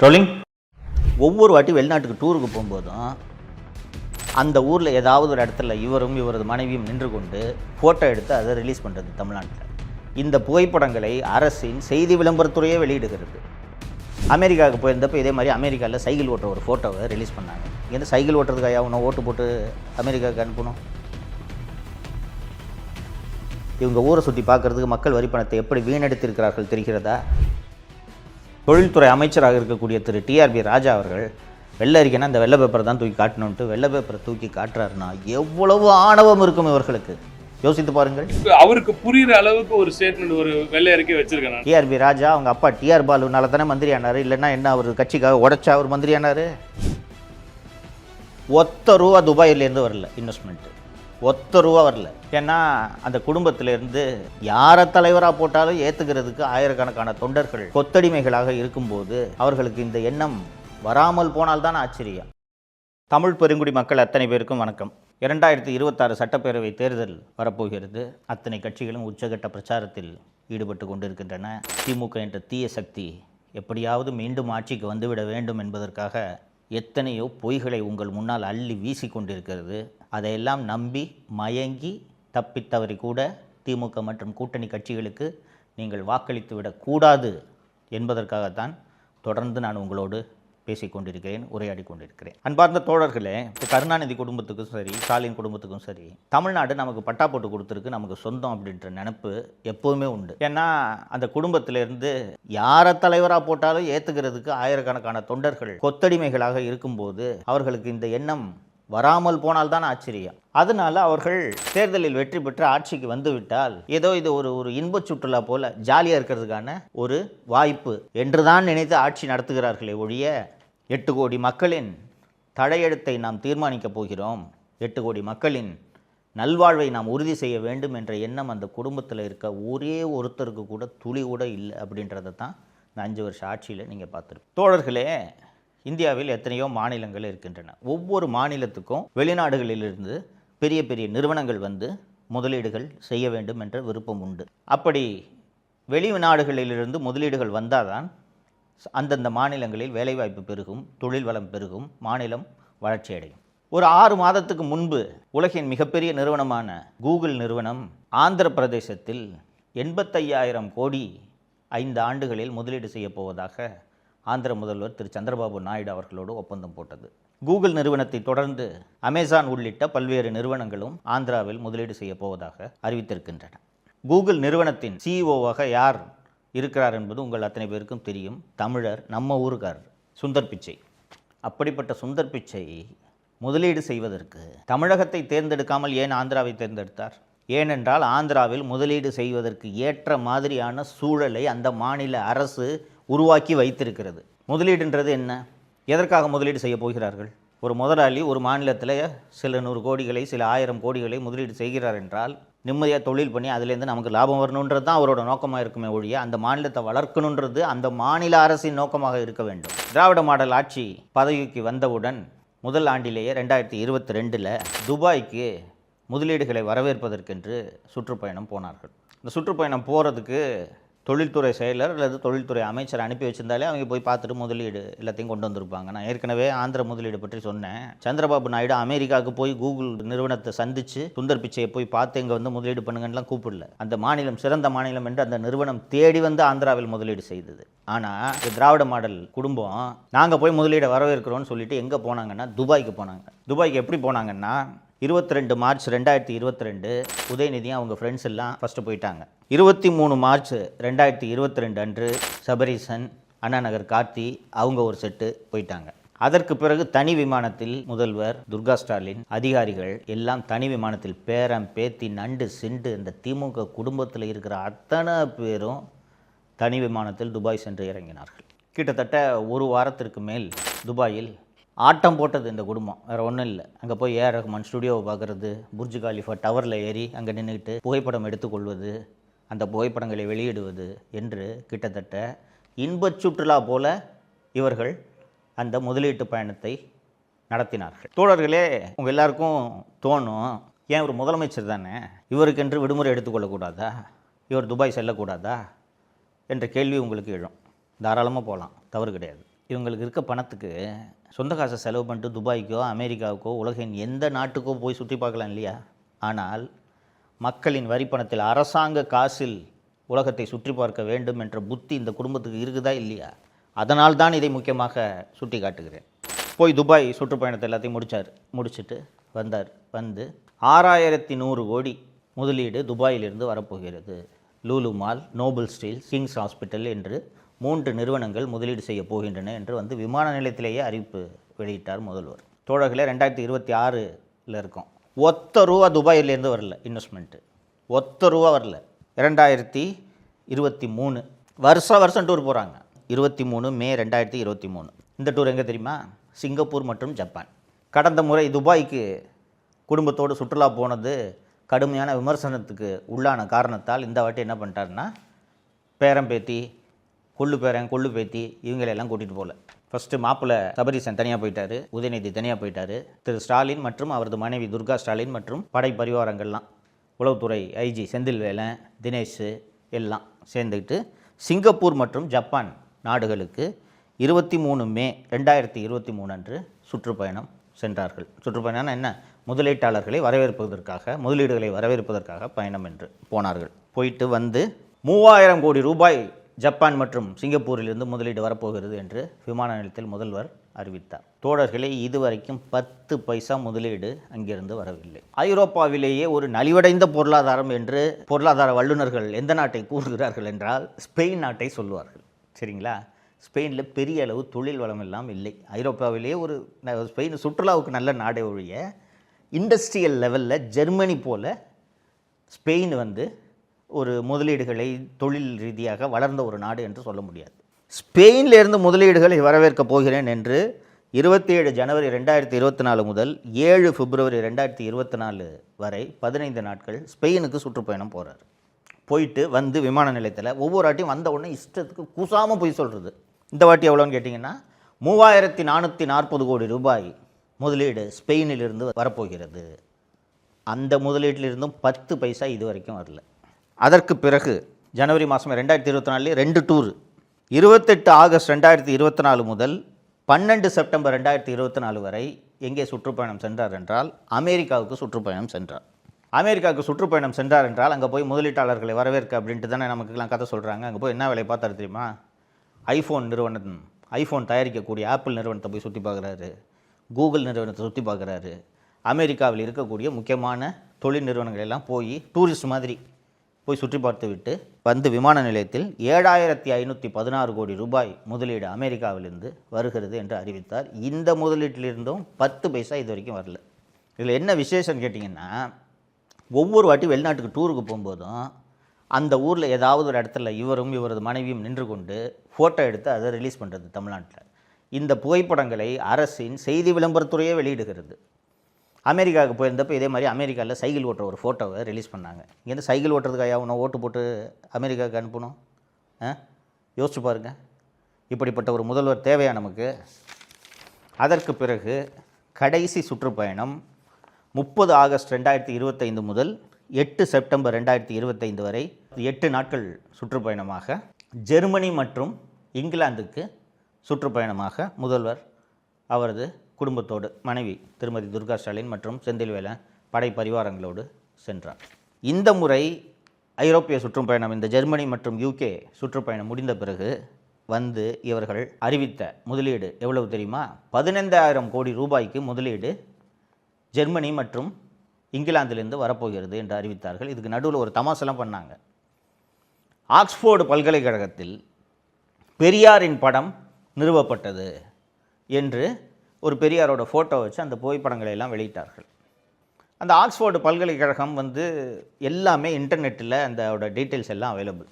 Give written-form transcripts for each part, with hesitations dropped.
Rolling. ஒவ்வொரு வாட்டி வெளிநாட்டுக்கு டூருக்கு போகும்போதும் அந்த ஊரில் ஏதாவது ஒரு இடத்துல இவரும் இவரது மனைவியும் நின்று கொண்டு ஃபோட்டோ எடுத்து அதை ரிலீஸ் பண்ணுறது தமிழ்நாட்டில். இந்த புகைப்படங்களை அரசின் செய்தி விளம்பரத்துறையே வெளியிடுகிறது. அமெரிக்காவுக்கு போயிருந்தப்போ இதே மாதிரி அமெரிக்காவில் சைக்கிள் ஓட்டுற ஒரு ஃபோட்டோவை ரிலீஸ் பண்ணாங்க. எந்த சைக்கிள் ஓட்டுறதுக்காக அவனை ஓட்டு போட்டு அமெரிக்காவுக்கு அனுப்பணும்? இவங்க ஊரை சுற்றி பார்க்குறதுக்கு மக்கள் வரி பணத்தை எப்படி வீணடித்திருக்கிறார்கள் தெரிகிறதா? தொழில்துறை அமைச்சராக இருக்கக்கூடிய திரு டிஆர்பி ராஜா அவர்கள் வெள்ளை அறிக்கைன்னா அந்த வெள்ளை பேப்பரை தான் தூக்கி காட்டணுன்ட்டு வெள்ளை பேப்பரை தூக்கி காட்டுறாருன்னா எவ்வளவு ஆணவம் இருக்கும் இவர்களுக்கு, யோசித்து பாருங்கள். அவருக்கு புரியுற அளவுக்கு ஒரு ஸ்டேட்மெண்ட், ஒரு வெள்ளை அறிக்கை வச்சிருக்கேன். டிஆர்பி ராஜா அவங்க அப்பா டிஆர் பாலுனால தானே மந்திரி ஆனார், இல்லைன்னா என்ன அவர் கட்சிக்காக உடைச்சா அவர் மந்திரி ஆனார்? ஒத்த ரூபா துபாயிலேருந்து வரல இன்வெஸ்ட்மெண்ட்டு, ஒத்த ரூபா வரல. ஏன்னா அந்த குடும்பத்திலேருந்து யாரை தலைவராக போட்டாலும் ஏற்றுக்கிறதுக்கு ஆயிரக்கணக்கான தொண்டர்கள் கொத்தடிமைகளாக இருக்கும்போது அவர்களுக்கு இந்த எண்ணம் வராமல் போனால்தான் ஆச்சரியம். தமிழ் பெருங்குடி மக்கள் அத்தனை பேருக்கும் வணக்கம். 2026 சட்டப்பேரவை தேர்தல் வரப்போகிறது. அத்தனை கட்சிகளும் உச்சகட்ட பிரச்சாரத்தில் ஈடுபட்டு கொண்டிருக்கின்றன. திமுக என்ற தீய சக்தி எப்படியாவது மீண்டும் ஆட்சிக்கு வந்துவிட வேண்டும் என்பதற்காக எத்தனையோ பொய்களை உங்கள் முன்னால் அள்ளி வீசி கொண்டிருக்கிறது. அதையெல்லாம் நம்பி மயங்கி தப்பித்தவரை கூட திமுக மற்றும் கூட்டணி கட்சிகளுக்கு நீங்கள் வாக்களித்து விடக்கூடாது என்பதற்காகத்தான் தொடர்ந்து நான் உங்களோடு பேசிக்கொண்டிருக்கிறேன், உரையாடி கொண்டிருக்கிறேன். அன்பார்ந்த தோழர்களே, கருணாநிதி குடும்பத்துக்கும் சரி, ஸ்டாலின் குடும்பத்துக்கும் சரி, தமிழ்நாடு நமக்கு பட்டா போட்டு கொடுத்துருக்கு, நமக்கு சொந்தம் அப்படின்ற நினைப்பு எப்போவுமே உண்டு. ஏன்னா அந்த குடும்பத்திலேருந்து யாரை தலைவராக போட்டாலும் ஏற்றுக்கிறதுக்கு ஆயிரக்கணக்கான தொண்டர்கள் கொத்தடிமைகளாக இருக்கும்போது அவர்களுக்கு இந்த எண்ணம் வராமல் போனால்தான் ஆச்சரியம். அதனால அவர்கள் தேர்தலில் வெற்றி பெற்று ஆட்சிக்கு வந்துவிட்டால் ஏதோ இது ஒரு இன்பச் சுற்றுலா போல ஜாலியாக இருக்கிறதுக்கான ஒரு வாய்ப்பு என்றுதான் நினைத்து ஆட்சி நடத்துகிறார்களே ஒழிய 8 கோடி மக்களின் தலையெழுத்தை நாம் தீர்மானிக்கப் போகிறோம், 8 கோடி மக்களின் நல்வாழ்வை நாம் உறுதி செய்ய வேண்டும் என்ற எண்ணம் அந்த குடும்பத்தில் இருக்க ஒரே ஒருத்தருக்கு கூட துளி கூட இல்லை. அப்படின்றத தான் இந்த 5 வருஷ ஆட்சியில் நீங்கள் பார்த்துருப்போம். தோழர்களே, இந்தியாவில் எத்தனையோ மாநிலங்கள் இருக்கின்றன. ஒவ்வொரு மாநிலத்துக்கும் வெளிநாடுகளிலிருந்து பெரிய பெரிய நிறுவனங்கள் வந்து முதலீடுகள் செய்ய வேண்டும் என்ற விருப்பம் உண்டு. அப்படி வெளிநாடுகளிலிருந்து முதலீடுகள் வந்தால் தான் அந்தந்த மாநிலங்களில் வேலைவாய்ப்பு பெருகும், தொழில் வளம் பெருகும், மாநிலம் வளர்ச்சி அடையும். ஒரு 6 மாதத்துக்கு முன்பு உலகின் மிகப்பெரிய நிறுவனமான கூகுள் நிறுவனம் ஆந்திர பிரதேசத்தில் 85,000 கோடி 5 ஆண்டுகளில் முதலீடு செய்ய போவதாக ஆந்திர முதல்வர் திரு சந்திரபாபு நாயுடு அவர்களோடு ஒப்பந்தம் போட்டது. கூகுள் நிறுவனத்தை தொடர்ந்து அமேசான் உள்ளிட்ட பல்வேறு நிறுவனங்களும் ஆந்திராவில் முதலீடு செய்ய போவதாக அறிவித்திருக்கின்றன. கூகுள் நிறுவனத்தின் சிஇஓவாக யார் இருக்கிறார் என்பது உங்கள் அத்தனை பேருக்கும் தெரியும். தமிழர், நம்ம ஊருக்காரர், சுந்தர் பிச்சை. அப்படிப்பட்ட சுந்தர் பிச்சை முதலீடு செய்வதற்கு தமிழகத்தை தேர்ந்தெடுக்காமல் ஏன் ஆந்திராவை தேர்ந்தெடுத்தார்? ஏனென்றால் ஆந்திராவில் முதலீடு செய்வதற்கு ஏற்ற மாதிரியான சூழலை அந்த மாநில அரசு உருவாக்கி வைத்திருக்கிறது. முதலீடுன்றது என்ன? எதற்காக முதலீடு செய்ய போகிறார்கள்? ஒரு முதலாளி ஒரு மாநிலத்தில் சில 100 கோடிகளை, சில 1000 கோடிகளை முதலீடு செய்கிறார் என்றால் நிம்மதியாக தொழில் பண்ணி அதுலேருந்து நமக்கு லாபம் வரணுன்றது தான் அவரோட நோக்கமாக இருக்குமே ஒழிய அந்த மாநிலத்தை வளர்க்கணுன்றது அந்த மாநில அரசின் நோக்கமாக இருக்க வேண்டும். திராவிட மாடல் ஆட்சி பதவிக்கு வந்தவுடன் முதல் ஆண்டிலேயே 2022 துபாய்க்கு முதலீடுகளை வரவேற்பதற்கென்று சுற்றுப்பயணம் போனார்கள். இந்த சுற்றுப்பயணம் போகிறதுக்கு தொழில்துறை செயலர் அல்லது தொழில்துறை அமைச்சர் அனுப்பி வச்சிருந்தாலே அவங்க போய் பார்த்துட்டு முதலீடு எல்லாத்தையும் கொண்டு வந்திருப்பாங்க. நான் ஏற்கனவே ஆந்திர முதலீடு பற்றி சொன்னேன். சந்திரபாபு நாயுடு அமெரிக்காவுக்கு போய் கூகுள் நிறுவனத்தை சந்தித்து சுந்தர் பிச்சையை போய் பார்த்து இங்கே வந்து முதலீடு பண்ணுங்கலாம் கூப்பிடல. அந்த மாநிலம் சிறந்த மாநிலம் என்று அந்த நிறுவனம் தேடி வந்து ஆந்திராவில் முதலீடு செய்தது. ஆனால் திராவிட மாடல் குடும்பம் நாங்கள் போய் முதலீடை வரவேற்கிறோன்னு சொல்லிட்டு எங்கே போனாங்கன்னா துபாய்க்கு போனாங்க. துபாய்க்கு எப்படி போனாங்கன்னா 22 மார்ச் 2022 உதயநிதியும் அவங்க ஃப்ரெண்ட்ஸ் எல்லாம் ஃபஸ்ட்டு போயிட்டாங்க. 23 மார்ச் 2022 அன்று சபரீசன், அண்ணா நகர் கார்த்தி அவங்க ஒரு செட்டு போயிட்டாங்க. அதற்கு பிறகு தனி விமானத்தில் முதல்வர், துர்கா ஸ்டாலின், அதிகாரிகள் எல்லாம் தனி விமானத்தில் பேரம் பேத்தி நண்டு சிண்டு இந்த திமுக குடும்பத்தில் இருக்கிற அத்தனை பேரும் தனி விமானத்தில் துபாய் சென்று இறங்கினார்கள். கிட்டத்தட்ட ஒரு வாரத்திற்கு மேல் துபாயில் ஆட்டம் போட்டது இந்த குடும்பம். வேறு ஒன்றும் இல்லை. அங்கே போய் ஏஆர் ரஹ்மான் ஸ்டுடியோவை பார்க்குறது, புர்ஜ் காலிஃபா டவரில் ஏறி அங்கே நின்றுக்கிட்டு புகைப்படம் எடுத்துக்கொள்வது, அந்த புகைப்படங்களை வெளியிடுவது என்று கிட்டத்தட்ட இன்பச் சுற்றுலா போல இவர்கள் அந்த முதலீட்டு பயணத்தை நடத்தினார்கள். தோழர்களே, உங்கள் எல்லாருக்கும் தோணும், ஏன் ஒரு முதலமைச்சர் தானே, இவருக்கென்று விடுமுறை எடுத்துக்கொள்ளக்கூடாதா, இவர் துபாய் செல்லக்கூடாதா என்ற கேள்வி உங்களுக்கு எழும். தாராளமாக போகலாம், தவறு கிடையாது. இவங்களுக்கு இருக்க பணத்துக்கு சொந்த காசை செலவு பண்ணிட்டு துபாய்க்கோ அமெரிக்காவுக்கோ உலகின் எந்த நாட்டுக்கோ போய் சுற்றி பார்க்கலாம் இல்லையா? ஆனால் மக்களின் வரி பணத்தில் அரசாங்க காசில் உலகத்தை சுற்றி பார்க்க வேண்டும் என்ற புத்தி இந்த குடும்பத்துக்கு இருக்குதா இல்லையா? அதனால் தான் இதை முக்கியமாக சுட்டி காட்டுகிறேன். போய் துபாய் சுற்றுப்பயணத்தை எல்லாத்தையும் முடிச்சுட்டு வந்தார். வந்து 6100 கோடி முதலீடு துபாயிலிருந்து வரப்போகிறது. Lulu mall, Nobel steel, Kings hospital என்று 3 நிறுவனங்கள் முதலீடு செய்ய போகின்றன என்று வந்து விமான நிலையத்திலேயே அறிவிப்பு வெளியிட்டார் முதல்வர். தோழர்களே, 2026 இருக்கோம். ஒத்த ரூபா துபாயிலேருந்து வரல இன்வெஸ்ட்மெண்ட்டு. ஒத்த ரூபா வரல. 2023 வருஷம் டூர் போகிறாங்க. 23 மே 2023. இந்த டூர் எங்கே தெரியுமா? சிங்கப்பூர் மற்றும் ஜப்பான். கடந்த முறை துபாய்க்கு குடும்பத்தோடு சுற்றுலா போனது கடுமையான விமர்சனத்துக்கு உள்ளான காரணத்தால் இந்த வாட்டி என்ன பண்ணிட்டாருன்னா, பேரம்பேத்தி, கொள்ளு பேரன், கொள்ளு பேத்தி இவங்களெல்லாம் கூட்டிகிட்டு போகல. ஃபஸ்ட்டு மாப்பிள்ளை சபரீசன் தனியாக போயிட்டார், உதயநிதி தனியாக போயிட்டார். திரு ஸ்டாலின் மற்றும் அவரது மனைவி துர்கா ஸ்டாலின் மற்றும் படை பரிவாரங்கள்லாம், உளவுத்துறை ஐஜி செந்தில்வேலன், தினேஷ் எல்லாம் சேர்ந்துக்கிட்டு சிங்கப்பூர் மற்றும் ஜப்பான் நாடுகளுக்கு 23 மே 2023 அன்று சுற்றுப்பயணம் சென்றார்கள். சுற்றுப்பயணம்னா என்ன? முதலீட்டாளர்களை வரவேற்பதற்காக, முதலீடுகளை வரவேற்பதற்காக பயணம் என்று போனார்கள். போயிட்டு வந்து 3000 கோடி ரூபாய் ஜப்பான் மற்றும் சிங்கப்பூரிலிருந்து முதலீடு வரப்போகிறது என்று விமான நிலையத்தில் முதல்வர் அறிவித்தார். தோழர்களே, இதுவரைக்கும் 10 பைசா முதலீடு அங்கிருந்து வரவில்லை. ஐரோப்பாவிலேயே ஒரு நலிவடைந்த பொருளாதாரம் என்று பொருளாதார வல்லுநர்கள் எந்த நாட்டை கூறுகிறார்கள் என்றால் ஸ்பெயின் நாட்டை சொல்லுவார்கள். சரிங்களா? ஸ்பெயினில் பெரிய அளவு தொழில் வளம் எல்லாம் இல்லை. ஐரோப்பாவிலேயே ஒரு ஸ்பெயின் சுற்றுலாவுக்கு நல்ல நாடே ஒழிய இண்டஸ்ட்ரியல் லெவலில் ஜெர்மனி போல் ஸ்பெயின் வந்து ஒரு முதலீடுகளை தொழில் ரீதியாக வளர்ந்த ஒரு நாடு என்று சொல்ல முடியாது. ஸ்பெயினிலிருந்து முதலீடுகளை வரவேற்கப் போகிறேன் என்று 27 ஜனவரி 2024 முதல் 7 பிப்ரவரி 2024 வரை 15 நாட்கள் ஸ்பெயினுக்கு சுற்றுப்பயணம் போகிறார். போயிட்டு வந்து விமான நிலையத்தில் ஒவ்வொரு வாட்டியும் வந்த உடனே இஷ்டத்துக்கு கூசாமல் போய் சொல்கிறது. இந்த வாட்டி எவ்வளோன்னு கேட்டிங்கன்னா 3440 கோடி ரூபாய் முதலீடு ஸ்பெயினிலிருந்து வரப்போகிறது. அந்த முதலீட்டிலிருந்தும் 10 பைசா இது வரைக்கும் வரல. அதற்கு பிறகு ஜனவரி மாதம் 2024 2 டூர், 28 ஆகஸ்ட் 2024 முதல் 12 செப்டம்பர் 2024 வரை எங்கே சுற்றுப்பயணம் சென்றார் என்றால் அமெரிக்காவுக்கு சுற்றுப்பயணம் சென்றார். அமெரிக்காவுக்கு சுற்றுப்பயணம் சென்றார் என்றால் அங்கே போய் முதலீட்டாளர்களை வரவேற்க அப்படின்ட்டு தானே நமக்குலாம் கதை சொல்கிறாங்க. அங்கே போய் என்ன வேலையை பார்த்தாரு தெரியுமா? ஐஃபோன் தயாரிக்கக்கூடிய ஆப்பிள் நிறுவனத்தை போய் சுற்றி பார்க்குறாரு, கூகுள் நிறுவனத்தை சுற்றி பார்க்குறாரு. அமெரிக்காவில் இருக்கக்கூடிய முக்கியமான தொழில் நிறுவனங்கள் எல்லாம் போய் டூரிஸ்ட் மாதிரி போய் சுற்றி பார்த்து விட்டு வந்து விமான நிலையத்தில் 7516 கோடி ரூபாய் முதலீடு அமெரிக்காவிலிருந்து வருகிறது என்று அறிவித்தார். இந்த முதலீட்டிலிருந்தும் 10 பைசா இது வரைக்கும் வரல. இதில் என்ன விசேஷம் கேட்டிங்கன்னா, ஒவ்வொரு வாட்டி வெளிநாட்டுக்கு டூருக்கு போகும்போதும் அந்த ஊரில் ஏதாவது ஒரு இடத்துல இவரும் இவரது மனைவியும் நின்று கொண்டு ஃபோட்டோ எடுத்து அதை ரிலீஸ் பண்ணுறது தமிழ்நாட்டில். இந்த புகைப்படங்களை அரசின் செய்தி விளம்பரத்துறையே வெளியிடுகிறது. அமெரிக்காவுக்கு போயிருந்தப்போ இதே மாதிரி அமெரிக்காவில் சைக்கிள் ஓட்டுற ஒரு ஃபோட்டோவை ரிலீஸ் பண்ணாங்க. இங்கேருந்து சைக்கிள் ஓட்டுறதுக்காக அவனை ஓட்டு போட்டு அமெரிக்காவுக்கு அனுப்பணும்? யோசிச்சு பாருங்கள். இப்படிப்பட்ட ஒரு முதல்வர் தேவையா நமக்கு? அதற்கு பிறகு கடைசி சுற்றுப்பயணம் 30 ஆகஸ்ட் 2025 முதல் 8 செப்டம்பர் 2025 வரை 8 நாட்கள் சுற்றுப்பயணமாக ஜெர்மனி மற்றும் இங்கிலாந்துக்கு சுற்றுப்பயணமாக முதல்வர் அவரது குடும்பத்தோடு, மனைவி திருமதி துர்கா ஸ்டாலின் மற்றும் செந்தில்வேலன் படை பரிவாரங்களோடு சென்றார். இந்த முறை ஐரோப்பிய சுற்றுப்பயணம், இந்த ஜெர்மனி மற்றும் UK சுற்றுப்பயணம் முடிந்த பிறகு வந்து இவர்கள் அறிவித்த முதலீடு எவ்வளவு தெரியுமா? 15000 கோடி ரூபாய்க்கு முதலீடு ஜெர்மனி மற்றும் இங்கிலாந்திலிருந்து வரப்போகிறது என்று அறிவித்தார்கள். இதுக்கு நடுவில் ஒரு தமாசெல்லாம் பண்ணாங்க. ஆக்ஸ்போர்டு பல்கலைக்கழகத்தில் பெரியாரின் படம் நிறுவப்பட்டது என்று ஒரு பெரியாரோட ஃபோட்டோ வச்சு அந்த புகைப்படங்களை எல்லாம் வெளியிட்டார்கள். அந்த ஆக்ஸ்போர்டு பல்கலைக்கழகம் வந்து எல்லாமே இன்டர்நெட்டில் அந்தோட டீட்டெயில்ஸ் எல்லாம் அவைலபிள்.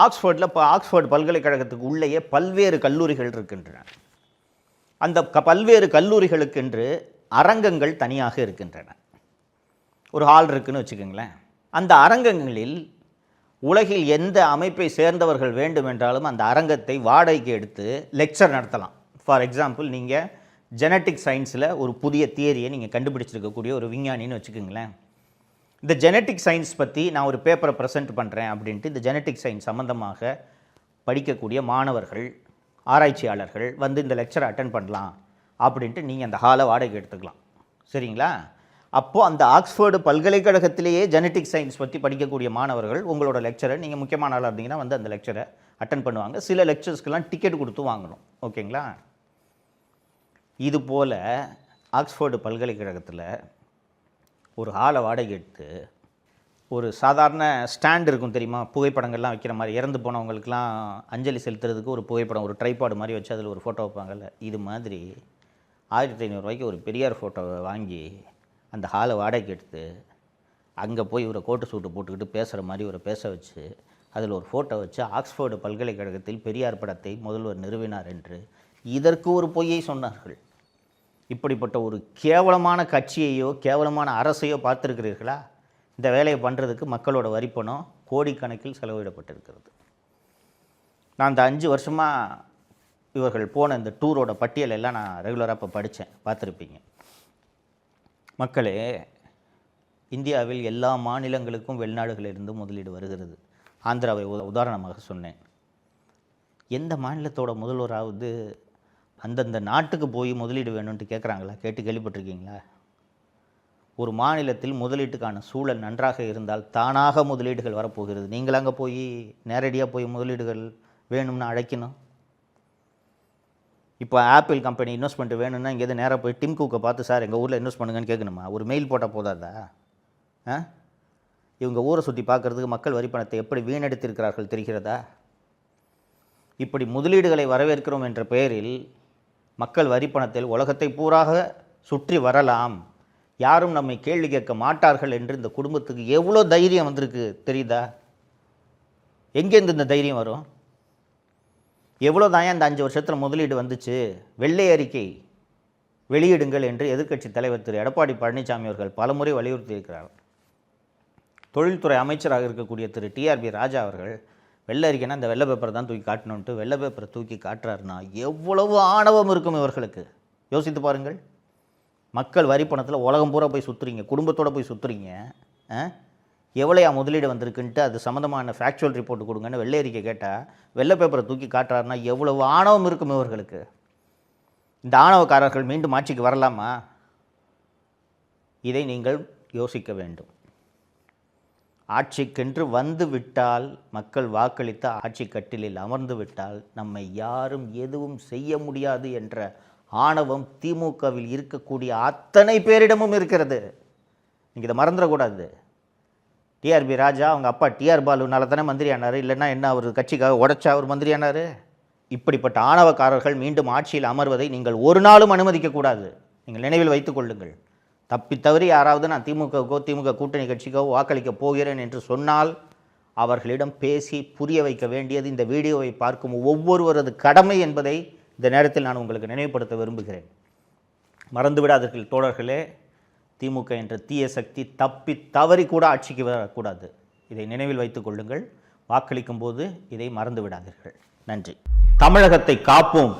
ஆக்ஸ்போர்டு பல்கலைக்கழகத்துக்கு உள்ளேயே பல்வேறு கல்லூரிகள் இருக்கின்றன. அந்த பல்வேறு கல்லூரிகளுக்கென்று அரங்கங்கள் தனியாக இருக்கின்றன. ஒரு ஹால் இருக்குன்னு வச்சுக்கோங்களேன். அந்த அரங்கங்களில் உலகில் எந்த அமைப்பை சேர்ந்தவர்கள் வேண்டுமென்றாலும் அந்த அரங்கத்தை வாடகைக்கு எடுத்து லெக்சர் நடத்தலாம். ஃபார் எக்ஸாம்பிள், நீங்கள் ஜெனட்டிக் சயின்ஸில் ஒரு புதிய தியரியை நீங்கள் கண்டுபிடிச்சிருக்கக்கூடிய ஒரு விஞ்ஞானின்னு வச்சுக்கோங்களேன். இந்த ஜெனட்டிக் சயின்ஸ் பற்றி நான் ஒரு பேப்பரை ப்ரெசென்ட் பண்ணுறேன் அப்படின்ட்டு இந்த ஜெனட்டிக் சயின்ஸ் சம்மந்தமாக படிக்கக்கூடிய மாணவர்கள், ஆராய்ச்சியாளர்கள் வந்து இந்த லெக்சரை அட்டென்ட் பண்ணலாம் அப்படின்ட்டு நீங்கள் அந்த ஹாலை வாடகைக்கு எடுத்துக்கலாம். சரிங்களா? அப்போது அந்த ஆக்ஸ்ஃபோர்டு பல்கலைக்கழகத்திலேயே ஜெனட்டிக் சயின்ஸ் பற்றி படிக்கக்கூடிய மாணவர்கள் உங்களோட லெக்சரை, நீங்கள் முக்கியமான ஆளாக இருந்தீங்கன்னா வந்து அந்த லெக்சரை அட்டென்ட் பண்ணுவாங்க. சில லெக்சர்ஸ்க்கெல்லாம் டிக்கெட் கொடுத்து வாங்கணும். ஓகேங்களா? இது போல் ஆக்ஸ்ஃபோர்டு பல்கலைக்கழகத்தில் ஒரு ஹாலை வாடகை எடுத்து ஒரு சாதாரண ஸ்டாண்ட் இருக்கும் தெரியுமா, புகைப்படங்கள்லாம் வைக்கிற மாதிரி, இறந்து போனவங்களுக்கெல்லாம் அஞ்சலி செலுத்துறதுக்கு ஒரு புகைப்படம், ஒரு ட்ரைபாடு மாதிரி வச்சு அதில் ஒரு ஃபோட்டோ வைப்பாங்கல்ல, இது மாதிரி 1500 ரூபாய்க்கு ஒரு பெரியார் ஃபோட்டோவை வாங்கி அந்த ஹாலை வாடகைக்கு எடுத்து அங்கே போய் இவரை கோட்டு சூட்டு போட்டுக்கிட்டு பேசுகிற மாதிரி இவரை பேச வச்சு அதில் ஒரு ஃபோட்டோ வச்சு ஆக்ஸ்ஃபோர்டு பல்கலைக்கழகத்தில் பெரியார் படத்தை முதல்வர் நிறுவினார் என்று இதற்கு ஒரு பொய்யை சொன்னார்கள். இப்படிப்பட்ட ஒரு கேவலமான கட்சியையோ கேவலமான அரசையோ பார்த்துருக்கிறீர்களா? இந்த வேலையை பண்ணுறதுக்கு மக்களோட வரிப்பணம் கோடிக்கணக்கில் செலவிடப்பட்டிருக்கிறது. நான் இந்த 5 வருஷமாக இவர்கள் போன இந்த டூரோட பட்டியல் எல்லாம் நான் ரெகுலராக இப்போ படித்தேன், பார்த்துருப்பீங்க. மக்களே, இந்தியாவில் எல்லா மாநிலங்களுக்கும் வெளிநாடுகளிலிருந்து முதலீடு வருகிறது. ஆந்திராவை உதாரணமாக சொன்னேன். எந்த மாநிலத்தோட முதல்வராவது அந்தந்த நாட்டுக்கு போய் முதலீடு வேணும்ன்ட்டு கேட்குறாங்களா? கேள்விப்பட்டிருக்கீங்களா? ஒரு மாநிலத்தில் முதலீட்டுக்கான சூழல் நன்றாக இருந்தால் தானாக முதலீடுகள் வரப்போகிறது. நீங்கள் அங்கே போய் நேரடியாக போய் முதலீடுகள் வேணும்னு அழைக்கணும். இப்போ ஆப்பிள் கம்பெனி இன்வெஸ்ட்மெண்ட் வேணும்னா இங்கேருந்து நேராக போய் டிம் குக்கை பார்த்து, சார் எங்கள் ஊரில் இன்வெஸ்ட் பண்ணுங்கன்னு கேட்கணுமா? ஒரு மெயில் போட்டால் போதாதா? இவங்க ஊரை சுற்றி பார்க்குறதுக்கு மக்கள் வரி பணத்தை எப்படி வீணடித்திருக்கிறார்கள் தெரிகிறதா? இப்படி முதலீடுகளை வரவேற்கிறோம் என்ற பெயரில் மக்கள் வரி பணத்தில் உலகத்தை பூராக சுற்றி வரலாம், யாரும் நம்மை கேள்வி கேட்க மாட்டார்கள் என்று இந்த குடும்பத்துக்கு எவ்வளோ தைரியம் வந்திருக்கு தெரியுதா? எங்கேருந்து இந்த தைரியம் வரும்? எவ்வளோ தான் இந்த 5 வருஷத்தில் முதலீடு வந்துச்சு? வெள்ளை அறிக்கை வெளியிடுங்கள் என்று எதிர்க்கட்சி தலைவர் திரு எடப்பாடி பழனிசாமி அவர்கள் பலமுறை வலியுறுத்தி இருக்கிறார். தொழில்துறை அமைச்சராக இருக்கக்கூடிய திரு டிஆர்பி ராஜா அவர்கள் வெள்ளை அறிக்கைன்னா இந்த வெள்ளை பேப்பரை தான் தூக்கி காட்டணுன்ட்டு வெள்ளை பேப்பரை தூக்கி காட்டுறாருன்னா எவ்வளவு ஆணவம் இருக்கும் இவர்களுக்கு? யோசித்து பாருங்கள். மக்கள் வரி பணத்தில் உலகம் பூரா போய் சுற்றுறீங்க, குடும்பத்தோடு போய் சுற்றுறீங்க. எவ்வளையா முதலீடு வந்திருக்குன்ட்டு அது சம்மந்தமான ஃபேக்சுவல் ரிப்போர்ட் கொடுங்கன்னு வெள்ளை அறிக்கை கேட்டால் வெள்ளை பேப்பரை தூக்கி காட்டுறாருன்னா எவ்வளவு ஆணவம் இருக்கும் இவர்களுக்கு? இந்த ஆணவக்காரர்கள் மீண்டும் ஆட்சிக்கு வரலாமா? இதை நீங்கள் யோசிக்க வேண்டும். ஆட்சிக்கென்று வந்து விட்டால், மக்கள் வாக்களித்த ஆட்சி கட்டிலில் அமர்ந்து விட்டால் நம்மை யாரும் எதுவும் செய்ய முடியாது என்ற ஆணவம் திமுகவில் இருக்கக்கூடிய அத்தனை பேரிடமும் இருக்கிறது. நீங்கள் இதை மறந்துடக்கூடாது. டிஆர்பி ராஜா அவங்க அப்பா டிஆர் பாலுனால தானே மந்திரி ஆனார், இல்லைன்னா என்ன அவர் கட்சிக்காக உடைச்சா அவர் மந்திரி ஆனார்? இப்படிப்பட்ட ஆணவக்காரர்கள் மீண்டும் ஆட்சியில் அமர்வதை நீங்கள் ஒரு நாளும் அனுமதிக்கக்கூடாது. நீங்கள் நினைவில் வைத்துக் கொள்ளுங்கள். தப்பி தவறி யாராவது நான் திமுகவுக்கோ திமுக கூட்டணி கட்சிக்கோ வாக்களிக்கப் போகிறேன் என்று சொன்னால் அவர்களிடம் பேசி புரிய வைக்க வேண்டியது இந்த வீடியோவை பார்க்கும் ஒவ்வொருவரது கடமை என்பதை இந்த நேரத்தில் நான் உங்களுக்கு நினைவுபடுத்த விரும்புகிறேன். மறந்துவிடாதீர்கள் தோழர்களே, திமுக என்ற தீய சக்தி தப்பி தவறி கூட ஆட்சிக்கு வரக்கூடாது. இதை நினைவில் வைத்துக் கொள்ளுங்கள். வாக்களிக்கும் போது இதை மறந்து விடாதீர்கள். நன்றி. தமிழகத்தை காப்போம்.